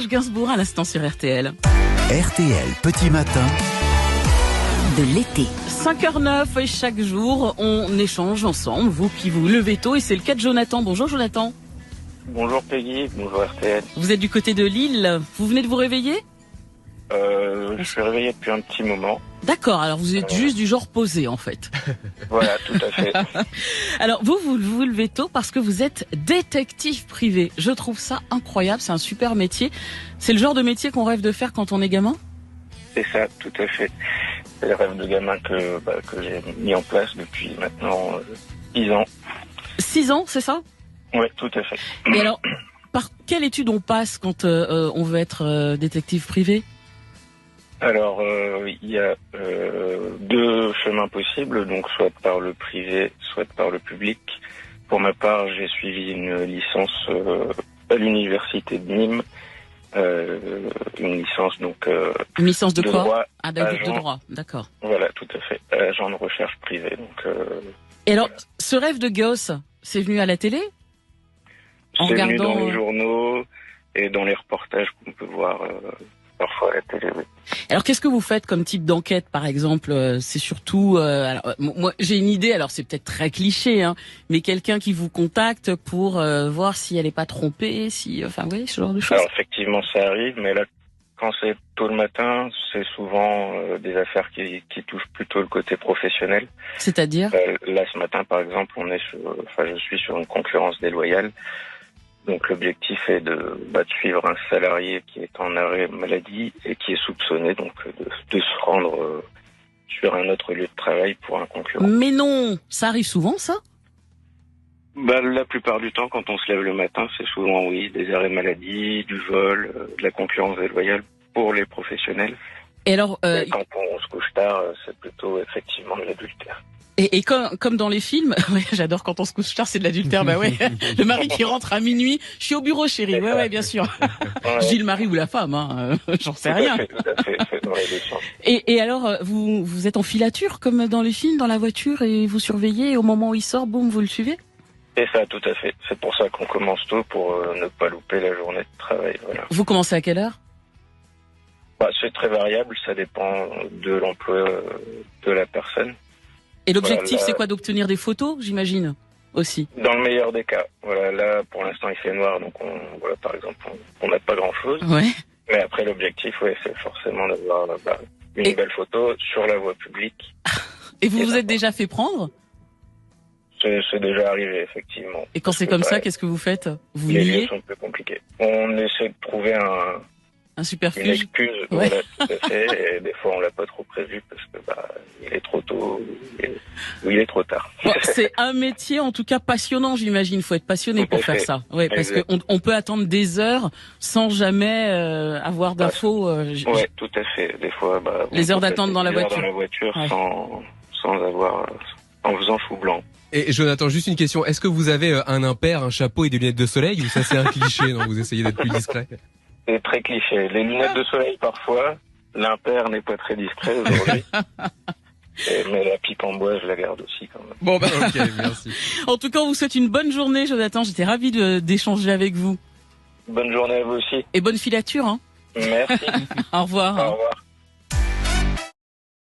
Serge Gainsbourg à l'instant sur RTL. RTL, petit matin. De l'été. 5h09 et chaque jour, on échange ensemble, vous qui vous levez tôt, et c'est le cas de Jonathan. Bonjour Jonathan. Bonjour Peggy, bonjour RTL. Vous êtes du côté de Lille, vous venez de vous réveiller ? Je suis réveillé depuis un petit moment. D'accord, alors vous êtes juste du genre posé en fait. Voilà, tout à fait. Alors vous levez tôt parce que vous êtes détective privé. Je trouve ça incroyable, c'est un super métier. C'est le genre de métier qu'on rêve de faire quand on est gamin ? C'est ça, tout à fait. C'est le rêve de gamin que j'ai mis en place depuis maintenant 6 ans. 6 ans, c'est ça ? Oui, tout à fait. Et alors, par quelle étude on passe quand on veut être détective privé ? Alors, il y a 2 chemins possibles, donc soit par le privé, soit par le public. Pour ma part, j'ai suivi une licence à l'université de Nîmes. Une licence donc une licence de quoi droit, de droit, d'accord. Voilà, tout à fait, agent de recherche privé. Donc. Et alors, ce rêve de gosse, c'est venu à la télé ? En c'est regardant venu dans les journaux et dans les reportages qu'on peut voir parfois à la télé. Oui. Alors, qu'est-ce que vous faites comme type d'enquête, par exemple ? C'est surtout, alors, moi, j'ai une idée. Alors, c'est peut-être très cliché, hein, mais quelqu'un qui vous contacte pour voir si elle n'est pas trompée, enfin, vous voyez, ce genre de choses. Alors, effectivement, ça arrive, mais là, quand c'est tôt le matin, c'est souvent des affaires qui touchent plutôt le côté professionnel. C'est-à-dire là, ce matin, par exemple, je suis sur une concurrence déloyale. Donc l'objectif est de suivre un salarié qui est en arrêt maladie et qui est soupçonné donc de se rendre sur un autre lieu de travail pour un concurrent. Mais non, ça arrive souvent ça ? La plupart du temps, quand on se lève le matin, c'est souvent oui, des arrêts maladie, du vol, de la concurrence déloyale pour les professionnels. Et alors, et quand on se couche tard, c'est plutôt effectivement de l'adultère. Et comme dans les films, ouais, j'adore quand on se couche tard, c'est de l'adultère, bah ouais. Le mari qui rentre à minuit, je suis au bureau chérie, ouais, bien sûr. Ouais. Je dis le mari ou la femme, hein, j'en sais rien. Tout à fait, c'est dans les deux sens. Et alors, vous êtes en filature comme dans les films, dans la voiture, et vous surveillez, et au moment où il sort, boum, vous le suivez ? C'est ça, tout à fait. C'est pour ça qu'on commence tôt, pour ne pas louper la journée de travail, voilà. Vous commencez à quelle heure ? C'est très variable, ça dépend de l'emploi de la personne. Et l'objectif, c'est quoi, d'obtenir des photos, j'imagine, aussi? Dans le meilleur des cas. Voilà, là, pour l'instant, il fait noir, donc par exemple, on n'a pas grand-chose. Ouais. Mais après, l'objectif, c'est forcément d'avoir une belle photo sur la voie publique. Et vous vous êtes déjà fait prendre? C'est déjà arrivé, effectivement. Et quand c'est comme ça, qu'est-ce que vous faites? Vous les niez? lieux sont plus compliqués. On essaie de trouver un superfuge. Une excuse, ouais. Voilà, tout à fait. Et des fois, on l'a pas trop prévu parce que il est trop tôt ou il est trop tard. Bon, c'est un métier, en tout cas, passionnant, j'imagine. Il faut être passionné pour faire ça. Ouais, parce qu'on peut attendre des heures sans jamais avoir d'infos. Ouais, tout à fait. Des fois, les heures d'attente dans la voiture. Ouais. sans avoir, en faisant chou blanc. Et Jonathan, juste une question. Est-ce que vous avez un impair, un chapeau et des lunettes de soleil, ou ça c'est un cliché? Non, vous essayez d'être plus discret. C'est très cliché. Les lunettes de soleil parfois, l'impair n'est pas très discret aujourd'hui. Mais la pipe en bois, je la garde aussi quand même. Bon, ok, merci. En tout cas, on vous souhaite une bonne journée, Jonathan. J'étais ravi d'échanger avec vous. Bonne journée à vous aussi. Et bonne filature, hein. Merci. Au revoir. Au revoir.